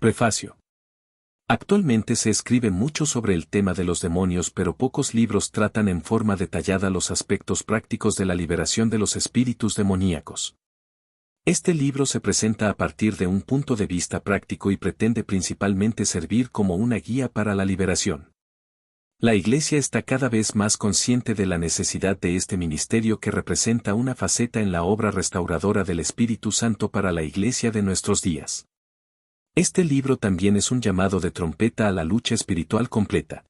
Prefacio. Actualmente se escribe mucho sobre el tema de los demonios, pero pocos libros tratan en forma detallada los aspectos prácticos de la liberación de los espíritus demoníacos. Este libro se presenta a partir de un punto de vista práctico y pretende principalmente servir como una guía para la liberación. La Iglesia está cada vez más consciente de la necesidad de este ministerio que representa una faceta en la obra restauradora del Espíritu Santo para la Iglesia de nuestros días. Este libro también es un llamado de trompeta a la lucha espiritual completa.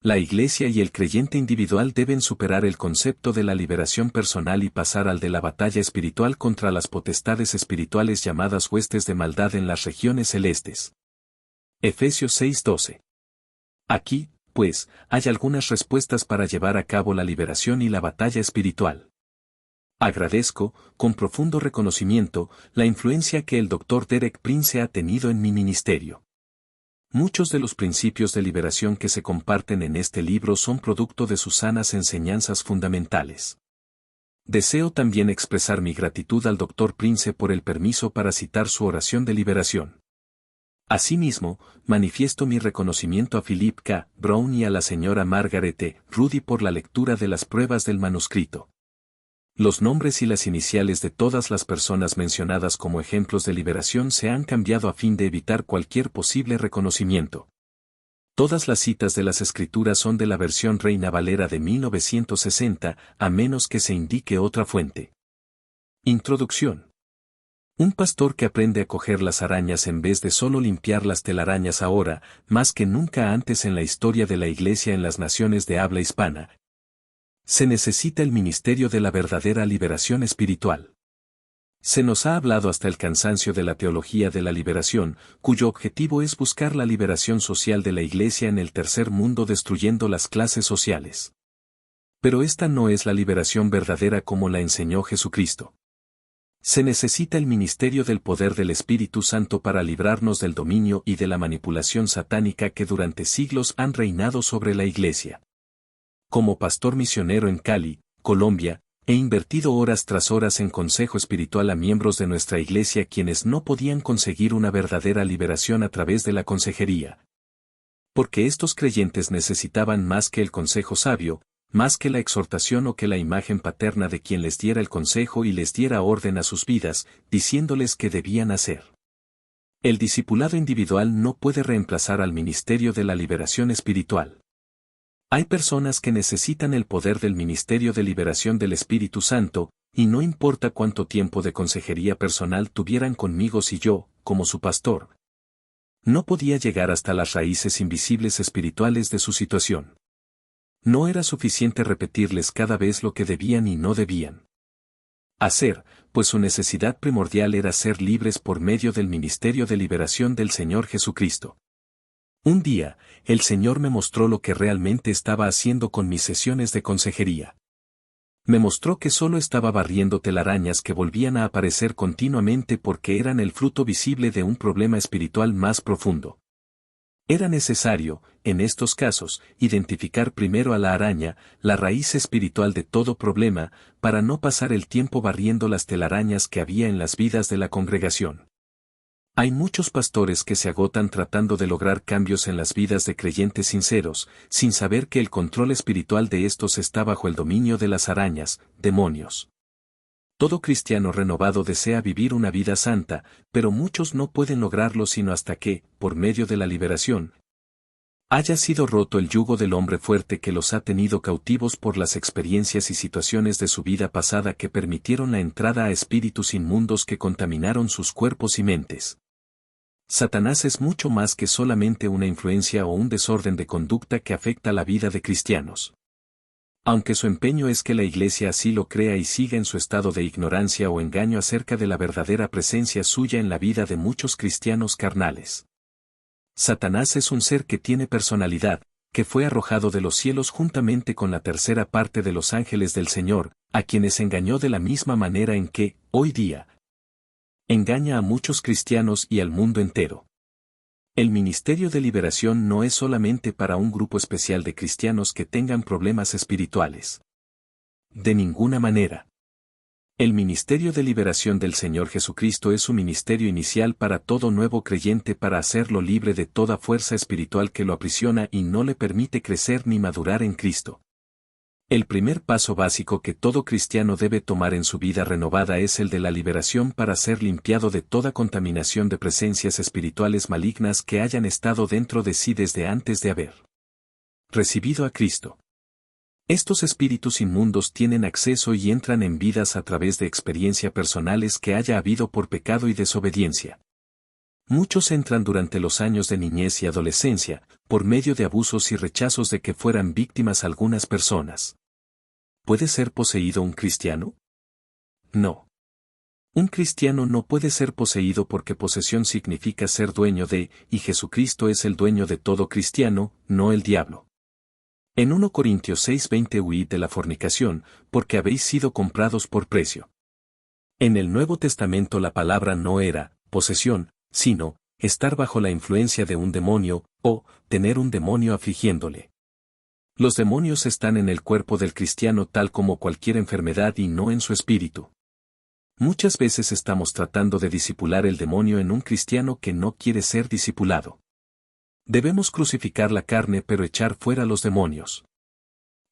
La Iglesia y el creyente individual deben superar el concepto de la liberación personal y pasar al de la batalla espiritual contra las potestades espirituales llamadas huestes de maldad en las regiones celestes. Efesios 6:12. Aquí, pues, hay algunas respuestas para llevar a cabo la liberación y la batalla espiritual. Agradezco, con profundo reconocimiento, la influencia que el Dr. Derek Prince ha tenido en mi ministerio. Muchos de los principios de liberación que se comparten en este libro son producto de sus sanas enseñanzas fundamentales. Deseo también expresar mi gratitud al Dr. Prince por el permiso para citar su oración de liberación. Asimismo, manifiesto mi reconocimiento a Philip K. Brown y a la señora Margaret E. Rudy por la lectura de las pruebas del manuscrito. Los nombres y las iniciales de todas las personas mencionadas como ejemplos de liberación se han cambiado a fin de evitar cualquier posible reconocimiento. Todas las citas de las Escrituras son de la versión Reina Valera de 1960, a menos que se indique otra fuente. Introducción. Un pastor que aprende a coger las arañas en vez de solo limpiar las telarañas ahora, más que nunca antes en la historia de la Iglesia en las naciones de habla hispana. Se necesita el ministerio de la verdadera liberación espiritual. Se nos ha hablado hasta el cansancio de la teología de la liberación, cuyo objetivo es buscar la liberación social de la Iglesia en el tercer mundo destruyendo las clases sociales. Pero esta no es la liberación verdadera como la enseñó Jesucristo. Se necesita el ministerio del poder del Espíritu Santo para librarnos del dominio y de la manipulación satánica que durante siglos han reinado sobre la Iglesia. Como pastor misionero en Cali, Colombia, he invertido horas tras horas en consejo espiritual a miembros de nuestra Iglesia quienes no podían conseguir una verdadera liberación a través de la consejería. Porque estos creyentes necesitaban más que el consejo sabio, más que la exhortación o que la imagen paterna de quien les diera el consejo y les diera orden a sus vidas, diciéndoles qué debían hacer. El discipulado individual no puede reemplazar al ministerio de la liberación espiritual. Hay personas que necesitan el poder del ministerio de liberación del Espíritu Santo, y no importa cuánto tiempo de consejería personal tuvieran conmigo si yo, como su pastor, no podía llegar hasta las raíces invisibles espirituales de su situación. No era suficiente repetirles cada vez lo que debían y no debían hacer, pues su necesidad primordial era ser libres por medio del ministerio de liberación del Señor Jesucristo. Un día, el Señor me mostró lo que realmente estaba haciendo con mis sesiones de consejería. Me mostró que solo estaba barriendo telarañas que volvían a aparecer continuamente porque eran el fruto visible de un problema espiritual más profundo. Era necesario, en estos casos, identificar primero a la araña, la raíz espiritual de todo problema, para no pasar el tiempo barriendo las telarañas que había en las vidas de la congregación. Hay muchos pastores que se agotan tratando de lograr cambios en las vidas de creyentes sinceros, sin saber que el control espiritual de estos está bajo el dominio de las arañas, demonios. Todo cristiano renovado desea vivir una vida santa, pero muchos no pueden lograrlo sino hasta que, por medio de la liberación, haya sido roto el yugo del hombre fuerte que los ha tenido cautivos por las experiencias y situaciones de su vida pasada que permitieron la entrada a espíritus inmundos que contaminaron sus cuerpos y mentes. Satanás es mucho más que solamente una influencia o un desorden de conducta que afecta la vida de cristianos. Aunque su empeño es que la Iglesia así lo crea y siga en su estado de ignorancia o engaño acerca de la verdadera presencia suya en la vida de muchos cristianos carnales. Satanás es un ser que tiene personalidad, que fue arrojado de los cielos juntamente con la tercera parte de los ángeles del Señor, a quienes engañó de la misma manera en que, hoy día, engaña a muchos cristianos y al mundo entero. El ministerio de liberación no es solamente para un grupo especial de cristianos que tengan problemas espirituales. De ninguna manera. El ministerio de liberación del Señor Jesucristo es su ministerio inicial para todo nuevo creyente para hacerlo libre de toda fuerza espiritual que lo aprisiona y no le permite crecer ni madurar en Cristo. El primer paso básico que todo cristiano debe tomar en su vida renovada es el de la liberación para ser limpiado de toda contaminación de presencias espirituales malignas que hayan estado dentro de sí desde antes de haber recibido a Cristo. Estos espíritus inmundos tienen acceso y entran en vidas a través de experiencias personales que haya habido por pecado y desobediencia. Muchos entran durante los años de niñez y adolescencia, por medio de abusos y rechazos de que fueran víctimas algunas personas. ¿Puede ser poseído un cristiano? No. Un cristiano no puede ser poseído porque posesión significa ser dueño de, y Jesucristo es el dueño de todo cristiano, no el diablo. En 1 Corintios 6:20 huid de la fornicación, porque habéis sido comprados por precio. En el Nuevo Testamento la palabra no era posesión, sino estar bajo la influencia de un demonio, o tener un demonio afligiéndole. Los demonios están en el cuerpo del cristiano tal como cualquier enfermedad y no en su espíritu. Muchas veces estamos tratando de disipular el demonio en un cristiano que no quiere ser discipulado. Debemos crucificar la carne pero echar fuera los demonios.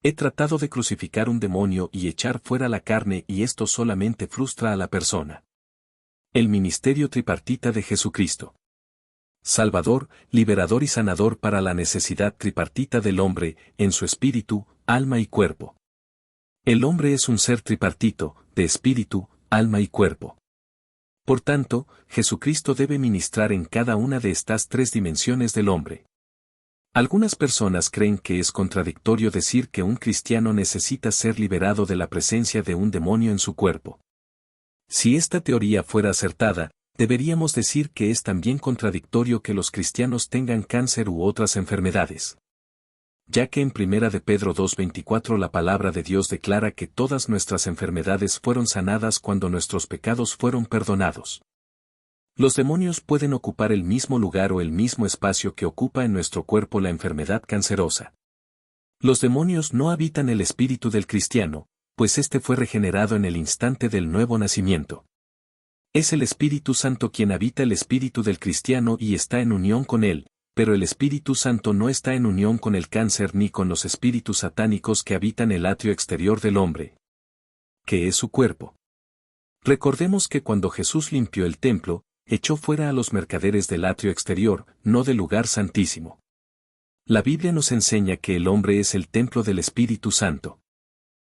He tratado de crucificar un demonio y echar fuera la carne y esto solamente frustra a la persona. El ministerio tripartita de Jesucristo. Salvador, liberador y sanador para la necesidad tripartita del hombre, en su espíritu, alma y cuerpo. El hombre es un ser tripartito, de espíritu, alma y cuerpo. Por tanto, Jesucristo debe ministrar en cada una de estas tres dimensiones del hombre. Algunas personas creen que es contradictorio decir que un cristiano necesita ser liberado de la presencia de un demonio en su cuerpo. Si esta teoría fuera acertada, deberíamos decir que es también contradictorio que los cristianos tengan cáncer u otras enfermedades. Ya que en 1 de Pedro 2:24 la palabra de Dios declara que todas nuestras enfermedades fueron sanadas cuando nuestros pecados fueron perdonados. Los demonios pueden ocupar el mismo lugar o el mismo espacio que ocupa en nuestro cuerpo la enfermedad cancerosa. Los demonios no habitan el espíritu del cristiano, pues éste fue regenerado en el instante del nuevo nacimiento. Es el Espíritu Santo quien habita el espíritu del cristiano y está en unión con él, pero el Espíritu Santo no está en unión con el cáncer ni con los espíritus satánicos que habitan el atrio exterior del hombre, que es su cuerpo. Recordemos que cuando Jesús limpió el templo, echó fuera a los mercaderes del atrio exterior, no del lugar santísimo. La Biblia nos enseña que el hombre es el templo del Espíritu Santo.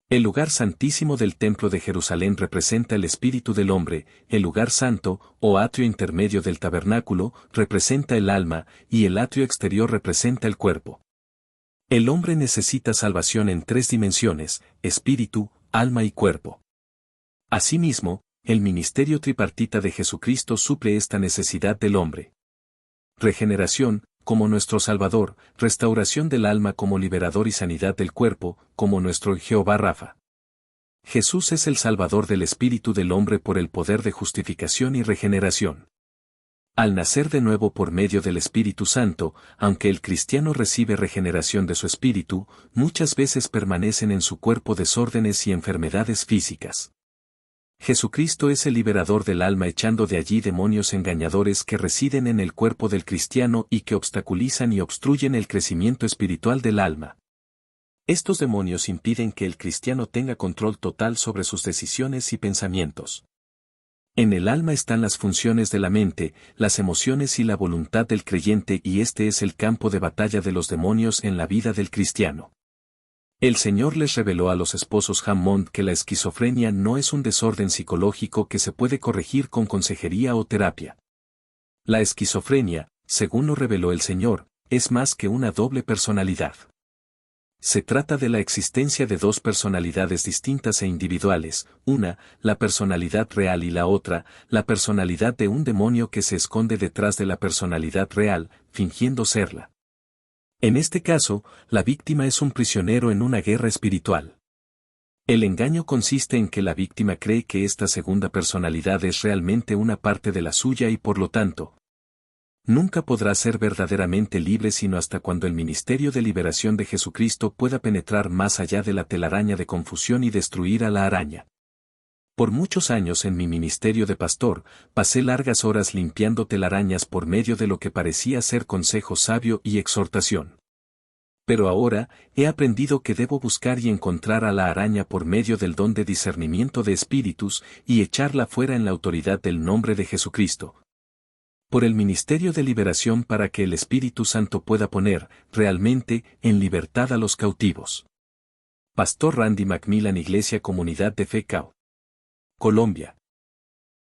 El lugar santísimo del templo de Jerusalén representa el espíritu del hombre, el lugar santo, o atrio intermedio del tabernáculo, representa el alma, y el atrio exterior representa el cuerpo. El hombre necesita salvación en tres dimensiones, espíritu, alma y cuerpo. Asimismo, el ministerio tripartita de Jesucristo suple esta necesidad del hombre. Regeneración, como nuestro Salvador, restauración del alma como liberador y sanidad del cuerpo, como nuestro Jehová Rafa. Jesús es el Salvador del espíritu del hombre por el poder de justificación y regeneración. Al nacer de nuevo por medio del Espíritu Santo, aunque el cristiano recibe regeneración de su espíritu, muchas veces permanecen en su cuerpo desórdenes y enfermedades físicas. Jesucristo es el liberador del alma echando de allí demonios engañadores que residen en el cuerpo del cristiano y que obstaculizan y obstruyen el crecimiento espiritual del alma. Estos demonios impiden que el cristiano tenga control total sobre sus decisiones y pensamientos. En el alma están las funciones de la mente, las emociones y la voluntad del creyente y este es el campo de batalla de los demonios en la vida del cristiano. El Señor les reveló a los esposos Hammond que la esquizofrenia no es un desorden psicológico que se puede corregir con consejería o terapia. La esquizofrenia, según lo reveló el Señor, es más que una doble personalidad. Se trata de la existencia de dos personalidades distintas e individuales, una, la personalidad real y la otra, la personalidad de un demonio que se esconde detrás de la personalidad real, fingiendo serla. En este caso, la víctima es un prisionero en una guerra espiritual. El engaño consiste en que la víctima cree que esta segunda personalidad es realmente una parte de la suya y por lo tanto, nunca podrá ser verdaderamente libre sino hasta cuando el ministerio de liberación de Jesucristo pueda penetrar más allá de la telaraña de confusión y destruir a la araña. Por muchos años en mi ministerio de pastor, pasé largas horas limpiando telarañas por medio de lo que parecía ser consejo sabio y exhortación. Pero ahora, he aprendido que debo buscar y encontrar a la araña por medio del don de discernimiento de espíritus y echarla fuera en la autoridad del nombre de Jesucristo. Por el ministerio de liberación para que el Espíritu Santo pueda poner, realmente, en libertad a los cautivos. Pastor Randy Macmillan, Iglesia Comunidad de Fe, Colombia.